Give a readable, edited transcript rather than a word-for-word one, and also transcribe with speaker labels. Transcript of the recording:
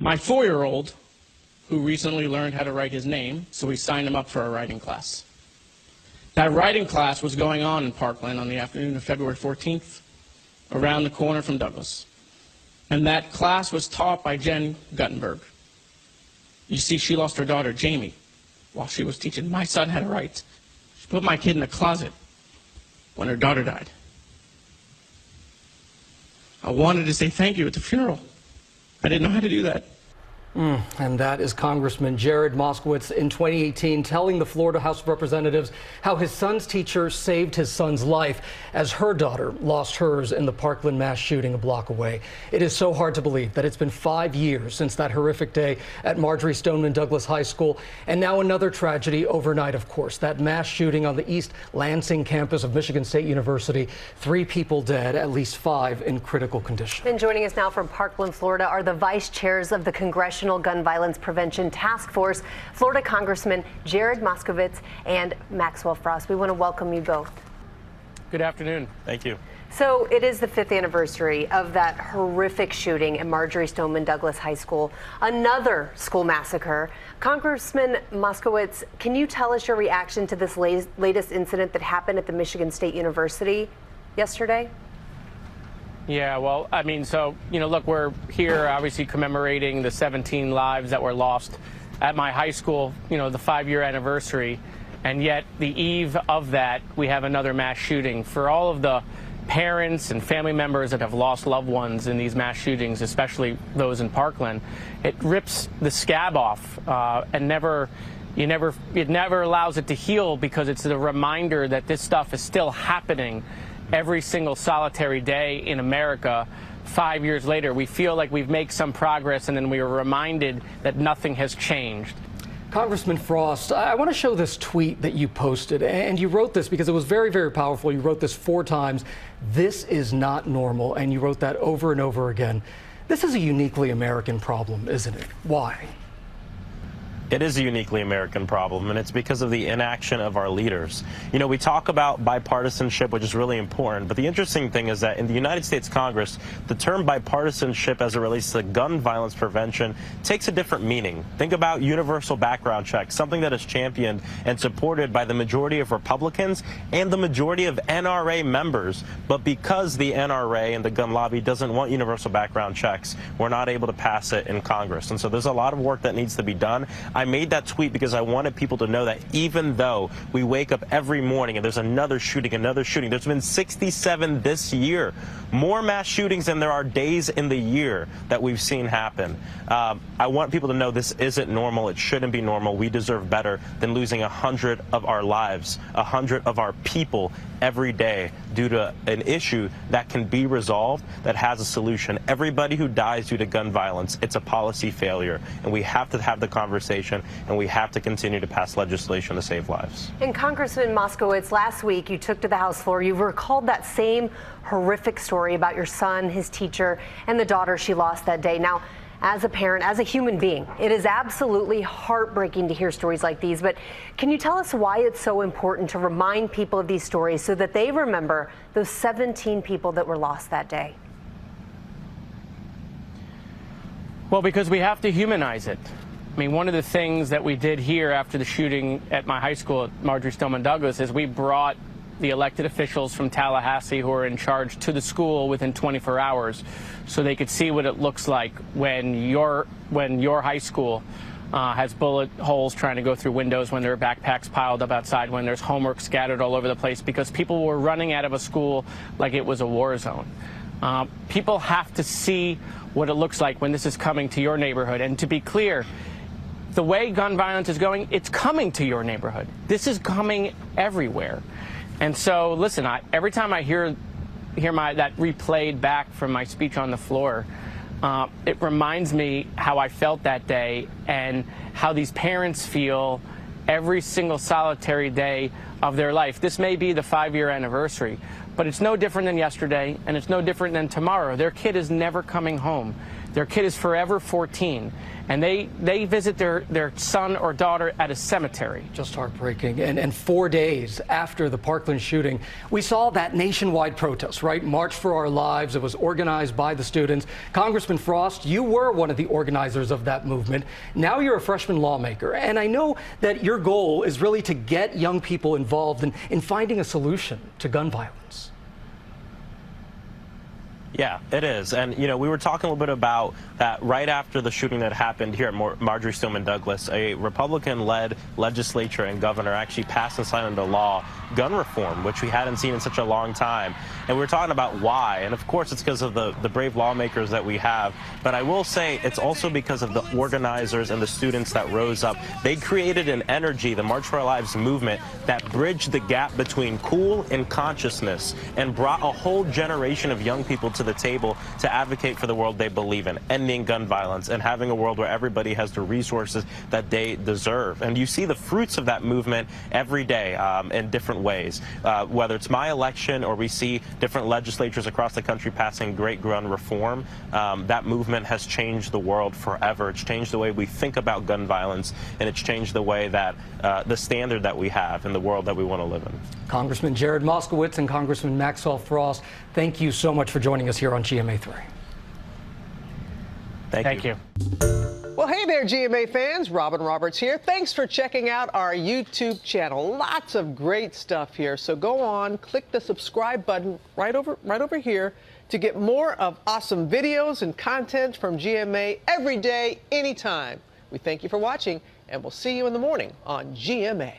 Speaker 1: My 4-year-old, who recently learned how to write his name, so we signed him up for a writing class. That writing class was going on in Parkland on the afternoon of February 14th, around the corner from Douglas. And that class was taught by Jen Guttenberg. You see, she lost her daughter, Jamie, while she was teaching my son how to write. She put my kid in a closet when her daughter died. I wanted to say thank you at the funeral. I didn't know how to do that.
Speaker 2: And that is Congressman Jared Moskowitz in 2018 telling the Florida House of Representatives how his son's teacher saved his son's life as her daughter lost hers in the Parkland mass shooting a block away. It is so hard to believe that it's been 5 years since that horrific day at Marjory Stoneman Douglas High School, and now another tragedy overnight, of course, that mass shooting on the East Lansing campus of Michigan State University. 3 people dead, at least 5 in critical condition.
Speaker 3: And joining us now from Parkland, Florida, are the vice chairs of the Congressional Gun Violence Prevention Task Force, Florida Congressman Jared Moskowitz and Maxwell Frost. We want to welcome you both.
Speaker 1: Good afternoon.
Speaker 4: Thank you.
Speaker 3: So it is the 5th anniversary of that horrific shooting at Marjory Stoneman Douglas High School, another school massacre. Congressman Moskowitz, can you tell us your reaction to this latest incident that happened at the Michigan State University yesterday?
Speaker 1: Yeah, well, I mean, so, look, we're here obviously commemorating the 17 lives that were lost at my high school, the 5-year anniversary. And yet the eve of that, we have another mass shooting. For all of the parents and family members that have lost loved ones in these mass shootings, especially those in Parkland, it rips the scab off and it never allows it to heal, because it's a reminder that this stuff is still happening every single solitary day in America. 5 years later, we feel like we've made some progress, and then we are reminded that nothing has changed.
Speaker 2: Congressman Frost, I want to show this tweet that you posted, and you wrote this because it was very, very powerful. You wrote this 4 times. This is not normal, and you wrote that over and over again. This is a uniquely American problem, isn't it? Why?
Speaker 4: It is a uniquely American problem, and it's because of the inaction of our leaders. We talk about bipartisanship, which is really important, but the interesting thing is that in the United States Congress, the term bipartisanship as it relates to gun violence prevention takes a different meaning. Think about universal background checks, something that is championed and supported by the majority of Republicans and the majority of NRA members. But because the NRA and the gun lobby doesn't want universal background checks, we're not able to pass it in Congress. And so there's a lot of work that needs to be done. I made that tweet because I wanted people to know that even though we wake up every morning and there's another shooting, there's been 67 this year, more mass shootings than there are days in the year that we've seen happen. I want people to know this isn't normal. It shouldn't be normal. We deserve better than losing 100 of our lives, 100 of our people every day due to an issue that can be resolved, that has a solution. Everybody who dies due to gun violence, it's a policy failure, and we have to have the conversation, and we have to continue to pass legislation to save lives.
Speaker 3: And Congressman Moskowitz, last week you took to the House floor. You recalled that same horrific story about your son, his teacher, and the daughter she lost that day. Now, as a parent, as a human being, it is absolutely heartbreaking to hear stories like these. But can you tell us why it's so important to remind people of these stories so that they remember those 17 people that were lost that day?
Speaker 1: Well, because we have to humanize it. I mean, one of the things that we did here after the shooting at my high school at Marjory Stoneman Douglas is we brought the elected officials from Tallahassee who are in charge to the school within 24 hours so they could see what it looks like when your high school has bullet holes trying to go through windows, when there are backpacks piled up outside, when there's homework scattered all over the place, because people were running out of a school like it was a war zone. People have to see what it looks like when this is coming to your neighborhood. And to be clear, the way gun violence is going, it's coming to your neighborhood. This is coming everywhere. And so, listen, every time I hear that replayed back from my speech on the floor, it reminds me how I felt that day and how these parents feel every single solitary day of their life. This may be the 5-year anniversary, but it's no different than yesterday, and it's no different than tomorrow. Their kid is never coming home. Their kid is forever 14, and they visit their son or daughter at a cemetery.
Speaker 2: Just heartbreaking. And 4 days after the Parkland shooting, we saw that nationwide protest, right? March for Our Lives. It was organized by the students. Congressman Frost, you were one of the organizers of that movement. Now you're a freshman lawmaker, and I know that your goal is really to get young people involved in finding a solution to gun violence.
Speaker 4: Yeah, it is. And, you know, we were talking a little bit about that right after the shooting that happened here at Marjory Stoneman Douglas. A Republican-led legislature and governor actually passed and signed into law gun reform, which we hadn't seen in such a long time. And we were talking about why. And, of course, it's because of the brave lawmakers that we have. But I will say it's also because of the organizers and the students that rose up. They created an energy, the March for Our Lives movement, that bridged the gap between cool and consciousness and brought a whole generation of young people to the table to advocate for the world they believe in, ending gun violence and having a world where everybody has the resources that they deserve. And you see the fruits of that movement every day in different ways, whether it's my election or we see different legislatures across the country passing great gun reform. That movement has changed the world forever. It's changed the way we think about gun violence, and it's changed the way that the standard that we have in the world that we want to live in.
Speaker 2: Congressman Jared Moskowitz and Congressman Maxwell Frost, thank you so much for joining us here on GMA3.
Speaker 1: Thank you.
Speaker 5: Well, hey there, GMA fans. Robin Roberts here. Thanks for checking out our YouTube channel. Lots of great stuff here. So go on, click the subscribe button right over here to get more of awesome videos and content from GMA every day, anytime. We thank you for watching, and we'll see you in the morning on GMA.